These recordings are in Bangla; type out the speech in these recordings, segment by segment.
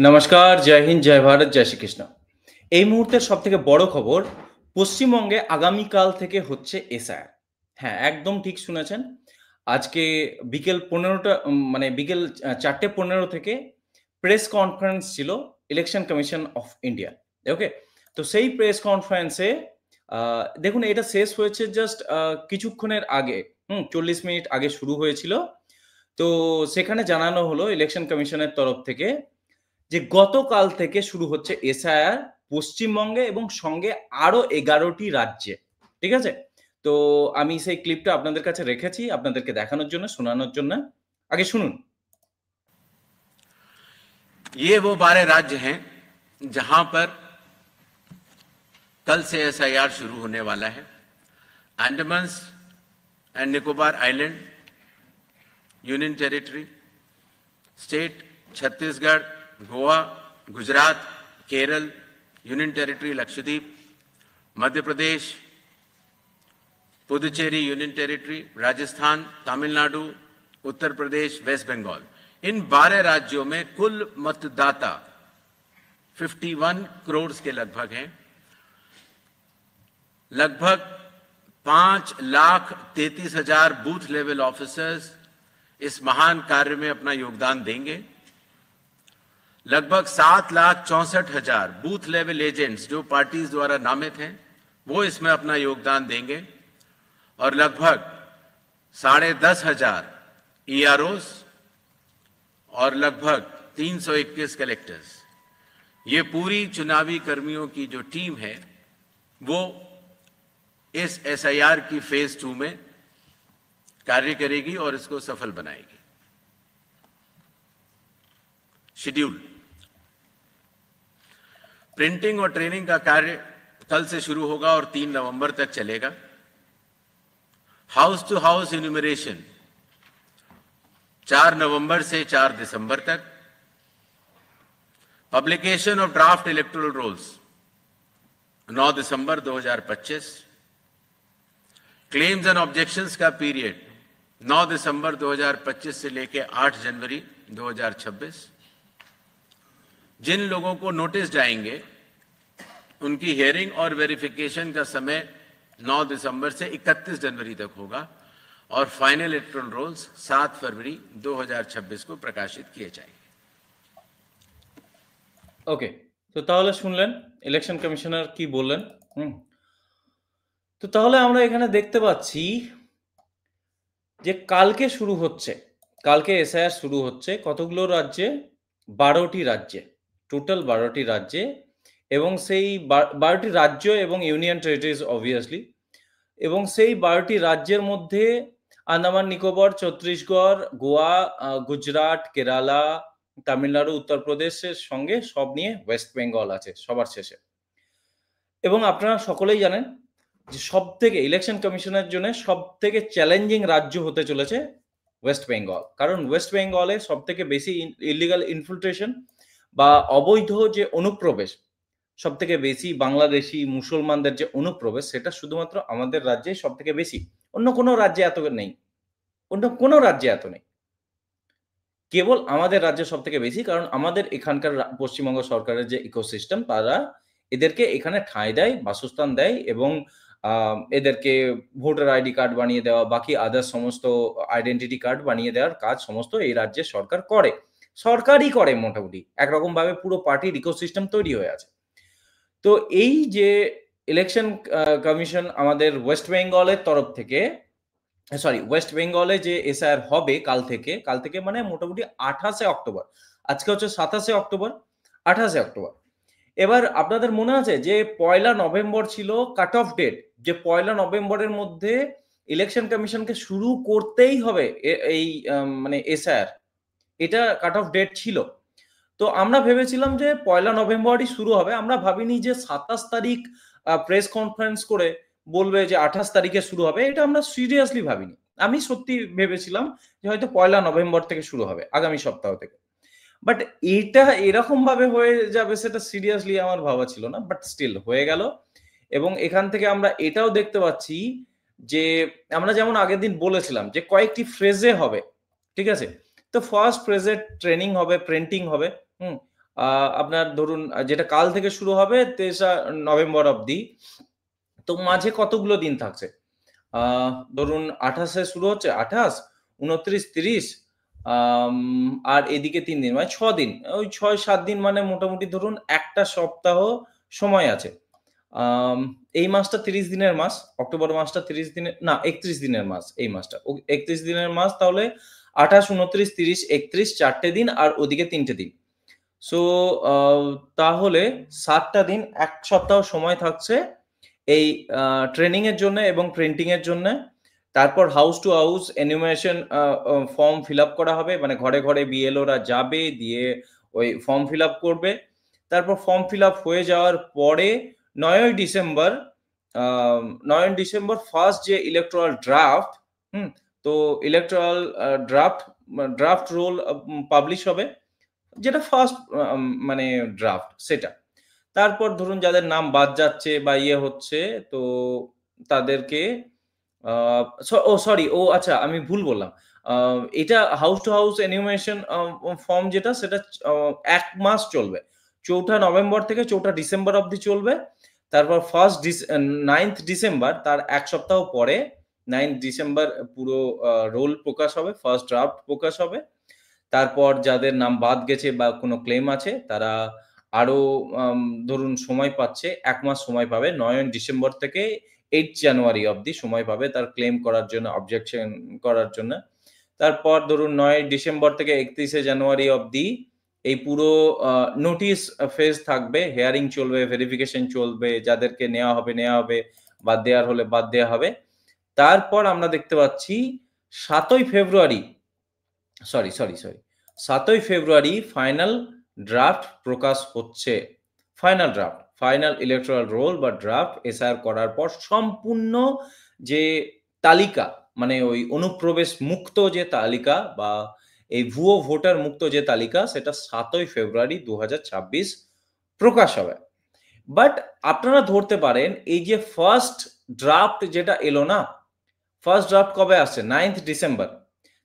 নমস্কার, জয় হিন্দ, জয় ভারত, জয় শ্রীকৃষ্ণ। এই মুহূর্তের সবথেকে বড় খবর, পশ্চিমবঙ্গে আগামীকাল থেকে হচ্ছে এসআইআর। হ্যাঁ, একদম ঠিক শুনেছেন। আজকে বিকেল ১৫টা মানে বিকেল ৪:১৫ থেকে প্রেস কনফারেন্স ছিল ইলেকশন কমিশন অফ ইন্ডিয়া। ওকে? তো সেই প্রেস কনফারেন্সে দেখুন এটা শেষ হয়েছে জাস্ট কিছুক্ষণের আগে। ৪০ মিনিট আগে শুরু হয়েছিল। তো সেখানে জানানো হলো ইলেকশন কমিশনের তরফ থেকে যে গতকাল থেকে শুরু হচ্ছে এসআইআর পশ্চিমবঙ্গে এবং সঙ্গে আরো ১১টি রাজ্যে। ঠিক আছে? তো আমি সেই ক্লিপটা আপনাদের কাছে রেখেছি আপনাদেরকে দেখানোর জন্য, শোনানোর জন্য। আগে শুনুন। ये वो 12 राज्य हैं जहां पर कल से एसआईआर शुरू होने वाला है। Andaman and Nicobar island union territory, state Chhattisgarh, Goa, Gujarat, Kerala, union territory Lakshadweep, Madhya Pradesh, Puducherry union territory, Rajasthan, Tamil Nadu, Uttar Pradesh, West Bengal. इन 12 राज्यों में कुल मतदाता 51 करोड़ के लगभग हैं। लगभग 5,33,000 बूथ लेवल ऑफिसर्स इस महान कार्य में अपना योगदान देंगे। लगभग 7,64,000 बूथ लेवल एजेंट्स जो पार्टीज द्वारा नामित हैं वो इसमें अपना योगदान देंगे और लगभग 10,500 ईआरओस और लगभग 321 कलेक्टर्स। ये पूरी चुनावी कर्मियों की जो टीम है वो इस एसआईआर की फेज 2 में कार्य करेगी और इसको सफल बनाएगी। शेड्यूल प्रिंटिंग और ट्रेनिंग का कार्य कल से शुरू होगा और 3 नवंबर तक चलेगा। हाउस टू हाउस इन्यूमरेशन 4 नवंबर से 4 दिसंबर तक। Publication of draft electoral rolls 9 दिसंबर 2025। क्लेम्स एंड ऑब्जेक्शंस का पीरियड 9 दिसंबर 2025 से लेकर 8 जनवरी 2026। जिन लोगों को नोटिस जाएंगे उनकी हियरिंग और वेरिफिकेशन का समय 9 दिसंबर से 31 जनवरी तक होगा और फाइनल इलेक्टोरल रोल्स 7 फरवरी 2026 को प्रकाशित किए जाएंगे। ওকে। তো তাহলে শুনলেন ইলেকশন কমিশনার কি বললেন। তো তাহলে আমরা এখানে দেখতে পাচ্ছি যে কালকে শুরু হচ্ছে, কালকে এসআইআর শুরু হচ্ছে কতগুলো রাজ্যে? ১২টি রাজ্যে, টোটাল ১২টি রাজ্যে। এবং সেই ১২টি রাজ্য এবং ইউনিয়ন টেরিটরিজ অবভিয়াসলি। এবং সেই ১২টি রাজ্যের মধ্যে আন্দামান নিকোবর, ছত্তিশগড়, গোয়া, গুজরাট, কেরালা, তামিলনাড়ু, উত্তরপ্রদেশের সঙ্গে সব নিয়ে ওয়েস্ট বেঙ্গল আছে সবার শেষে। এবং আপনারা সকলেই জানেন যে সবথেকে ইলেকশন কমিশনের জন্য সবথেকে চ্যালেঞ্জিং রাজ্য হতে চলেছে ওয়েস্ট বেঙ্গল। কারণ ওয়েস্ট বেঙ্গলে সবথেকে বেশি ইলিগাল ইনফিল্ট্রেশন বা অবৈধ যে অনুপ্রবেশ, সবথেকে বেশি বাংলাদেশি মুসলমানদের যে অনুপ্রবেশ, সেটা শুধুমাত্র আমাদের রাজ্যেই সবথেকে বেশি। অন্য কোনো রাজ্যে এত নেই। অন্য কোনো রাজ্যে এত নেই। কেবল আমাদের রাজ্যে সবথেকে বেশি। কারণ আমাদের এখানকার পশ্চিমবঙ্গ সরকারের যে ইকোসিস্টেম, তারা এদেরকে এখানে ঠাঁই দেয়, বাসস্থান দেয় এবং এদেরকে ভোটার আইডি কার্ড বানিয়ে দেওয়া, বাকি আদার্স সমস্ত আইডেন্টিটি কার্ড বানিয়ে দেওয়ার কাজ সমস্ত এই রাজ্যের সরকার করে। সরকারই করে মোটামুটি। একরকমভাবে পুরো পার্টির ইকোসিস্টেম তৈরি হয়ে আছে। তো এই যে ইলেকশন কমিশন আমাদের ওয়েস্ট বেঙ্গলের তরফ থেকে, ওয়েস্ট বেঙ্গলে যে এসআইআর হবে কাল থেকে মানে মোটামুটি 28শে অক্টোবর। আজকে হচ্ছে 27শে অক্টোবর, 28শে অক্টোবর। এবার আপনাদের মনে আছে যে 1 নভেম্বর ছিল কাট অফ ডেট, যে 1 নভেম্বরের মধ্যে ইলেকশন কমিশনকে শুরু করতেই হবে এই মানে এসআইআর। এটা কাট অফ ডেট ছিল। তো আমরা ভেবেছিলাম যে 1 নভেম্বরই শুরু হবে। আমরা ভাবিনি যে 27 তারিখ প্রেস কনফারেন্স করে বলবে যে 28 তারিখে শুরু হবে। এটা আমরা সিরিয়াসলি ভাবিনি। আমি সত্যি ভেবেছিলাম যে হয়তো 1 নভেম্বর থেকে শুরু হবে, আগামী সপ্তাহ থেকে। বাট এটা এরকম ভাবে হয়ে যাবে সেটা সিরিয়াসলি আমার ভাবা ছিল না। বাট স্টিল হয়ে গেল। এবং এখান থেকে আমরা এটাও দেখতে পাচ্ছি যে আমরা যেমন আগের দিন বলেছিলাম যে কয়েকটি ফ্রেজে হবে। ঠিক আছে? তো ফার্স্ট ফ্রেজে ট্রেনিং হবে, প্রিন্টিং হবে। আপনার ধরুন যেটা কাল থেকে শুরু হবে 23 নভেম্বর অবধি। তো মাঝে কতগুলো দিন থাকছে? আ ধরুন 28 এ শুরু হচ্ছে, 28, 29, 30 আম আর এদিকে ৩ দিন মানে ৬ দিন। ওই ৬-৭ দিন মানে মোটামুটি ধরুন ১ টা সপ্তাহ সময় আছে। আম এই মাসটা ৩০ দিনের মাস। অক্টোবর মাসটা ৩০ দিনের না ৩১ দিনের মাস এই মাসটা। ৩১ দিনের মাস তাহলে ২৮, ২৯, ৩০, ৩১ ৪ টে দিন আর ওদিকে ৩ টে দিন। সো আ তাহলে ৭ টা দিন ১ সপ্তাহ সময় থাকছে এই আ ট্রেনিং এর জন্যে এবং প্রিন্টিং এর জন্যে। তারপর হাউস টু হাউস এনুমেশন আ অ ফর্ম ফিল আপ করা হবে। মানে ঘরে, ঘরে BLO রা যাবে, দিয়ে ওই ফর্ম ফিল আপ করবে। তারপর ফর্ম ফিল আপ হয়ে যাওয়ার পরে ৯ই ডিসেম্বর ৯ই ডিসেম্বর ফার্স্ট যে ইলেকটোরাল ড্রাফট, হুম? তো ইলেকটোরাল ড্রাফট রোল পাবলিশ হবে। যেটা ফার্স্ট মানে ড্রাফট সেটা। তারপর ধরুন যাদের নাম বাদ যাচ্ছে বা ইয়ে হচ্ছে তো তাদেরকে আ সরি আচ্ছা আমি ভুল বললাম। আ এটা house to house animation form যেটা সেটা ১ মাস চলবে। ৪ঠা নভেম্বর থেকে ৪ঠা ডিসেম্বর অবধি চলবে। তারপর 9th ডিসেম্বর তার ১ সপ্তাহ পরে 9th ডিসেম্বর পুরো রোল প্রকাশ হবে। ফার্স্ট ড্রাফট প্রকাশ হবে। তারপর যাদের নাম বাদ গেছে বা কোনো ক্লেম আছে তারা আরো আম ধরুন সময় পাচ্ছে, ১ মাস সময় পাবে। ৯ ডিসেম্বর থেকে 8 জানুয়ারি অবধি সময় পাবে তার ক্লেম করার জন্য, অবজেকশন করার জন্য। তারপর ধরুন ৯ ডিসেম্বর থেকে ৩১ জানুয়ারি অবধি এই পুরো আ নোটিস ফেজ থাকবে। হিয়ারিং চলবে, ভেরিফিকেশন চলবে। যাদেরকে নেওয়া হবে, নেওয়া হবে। বাদ দেওয়ার হলে বাদ দেওয়া হবে। তারপর আমরা দেখতে পাচ্ছি ৭ই ফেব্রুয়ারি ৭ই ফেব্রুয়ারি ফাইনাল ড্রাফট প্রকাশ হচ্ছে। Final draft, final electoral role বা ড্রাফট এসআইআর করার পর সম্পূর্ণ যে তালিকা মানে ওই অনুপ্রবেশ মুক্ত যে তালিকা বা এই ভুয়ো ভোটার মুক্ত যে তালিকা সেটা ৭ই ফেব্রুয়ারি ২০২৬ প্রকাশ হবে। বাট আপনারা ধরতে পারেন এই যে ফার্স্ট ড্রাফট যেটা এলো না? ফার্স্ট ড্রাফট কবে আসছে? 9th December.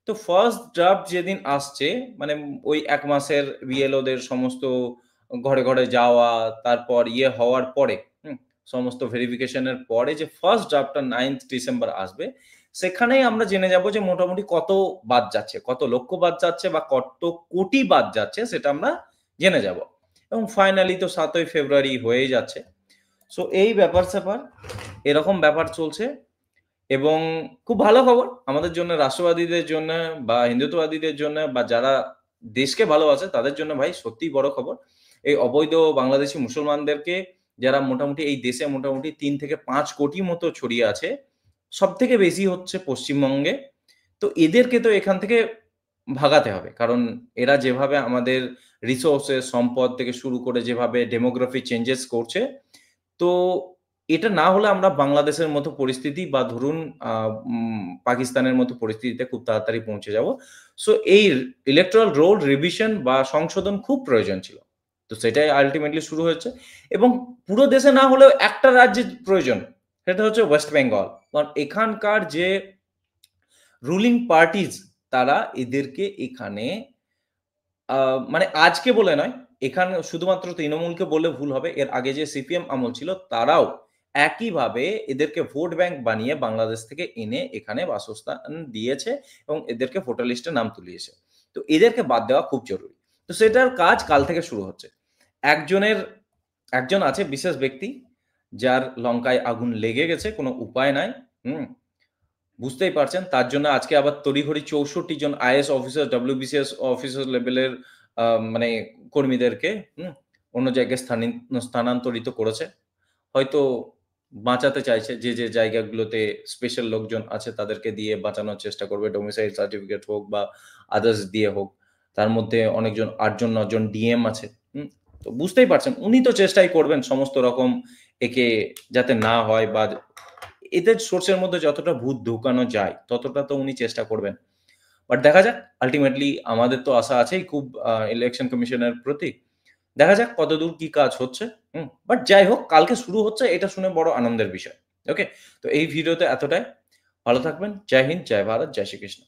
তো ফার্স্ট ড্রাফট যেদিন আসছে মানে ওই ১ মাসের BLO দের সমস্ত ঘরে, ঘরে যাওয়া, তারপর ইয়ে হওয়ার পরে, সমস্ত ভেরিফিকেশন এর পরে যে ফার্স্ট ড্রাফটটা 9th ডিসেম্বর আসবে, সেখানেই আমরা জেনে যাব যে মোটামুটি কত বাদ যাচ্ছে, কত লক্ষ বাদ যাচ্ছে বা কত কোটি বাদ যাচ্ছে সেটা আমরা জেনে যাব। এবং ফাইনালি তো ৭ই ফেব্রুয়ারি হয়েই যাচ্ছে। সো এই ব্যাপার-স্যাপার, এরকম ব্যাপার চলছে। এবং খুব ভালো খবর আমাদের জন্য, রাষ্ট্রবাদীদের জন্য বা হিন্দুত্ববাদীদের জন্য বা যারা দেশকে ভালোবাসে তাদের জন্য ভাই সত্যিই বড় খবর। এই অবৈধ বাংলাদেশী মুসলমানদেরকে যারা মোটামুটি এই দেশে মোটামুটি ৩ থেকে ৫ কোটি মতো ছড়িয়ে আছে। সবথেকে বেশি হচ্ছে পশ্চিমবঙ্গে। তো এদেরকে তো এখান থেকে ভাগাতে হবে। কারণ এরা যেভাবে আমাদের রিসোর্সেস, সম্পদ থেকে শুরু করে যেভাবে ডেমোগ্রাফি চেঞ্জেস করছে, তো এটা না হলে আমরা বাংলাদেশের মতো পরিস্থিতি বা ধরুন আ পাকিস্তানের মতো পরিস্থিতিতে খুব তাড়াতাড়ি পৌঁছে যাব। সো এই ইলেকটোরাল রোল রিভিশন বা সংশোধন খুব প্রয়োজন ছিল। তো সেটাই আল্টিমেটলি শুরু হয়েছে এবং পুরো দেশে না হলেও একটা রাজ্যের প্রয়োজন। সেটা হচ্ছে ওয়েস্ট বেঙ্গল। কারণ এখানকার যে রুলিং পার্টিজ তারা এদেরকে এখানে আ মানে আজকে বলে নয়, এখানে শুধুমাত্র তৃণমূলকে বললে ভুল হবে। এর আগে যে সিপিএম আমল ছিল তারাও একইভাবে এদেরকে ভোট ব্যাংক বানিয়ে বাংলাদেশ থেকে এনে এখানে বাসস্থান দিয়েছে এবং এদেরকে ভোটার লিস্টে নাম তুলিয়েছে। তো এদেরকে বাদ দেওয়া খুব জরুরি। তো সেটার কাজ কাল থেকে শুরু হচ্ছে। একজনের একজন আছে বিশেষ ব্যক্তি যার লঙ্কায় আগুন লেগে গেছে, কোনো উপায় নাই। হুম? বুঝতেই পারছেন। তার জন্য আজকে আবার তড়িঘড়ি ৬৪ জন আইএএস অফিসার, WBCS অফিসার লেভেলের আ মানে কর্মীদেরকে অন্য জায়গায় স্থানান্তরিত করেছে। হয়তো বাঁচাতে চাইছে যে জায়গাগুলোতে স্পেশাল লোকজন আছে তাদেরকে দিয়ে বাঁচানোর চেষ্টা করবে। ডোমিসাইল সার্টিফিকেট হোক বা আদার্স দিয়ে হোক। তার মধ্যে অনেকজন ৮ জন ৯ জন ডিএম আছে। তো বুঝতেই পারছেন উনি তো চেষ্টাই করবেন সমস্ত রকম একে যাতে না হয় বা এদের সোর্সের মধ্যে যতটা ভূত ঢুকানো যায় ততটা তো উনি চেষ্টা করবেন। বাট দেখা যাক আল্টিমেটলি আমাদের তো আশা আছেই খুব ইলেকশন কমিশনের প্রতি। দেখা যাক কতদূর কি কাজ হচ্ছে। বাট যাই হোক কালকে শুরু হচ্ছে এটা শুনে বড় আনন্দের বিষয়। ওকে? তো এই ভিডিওতে এতটাই। ভালো থাকবেন। জয় হিন্দ, জয় ভারত, জয় শ্রীকৃষ্ণ।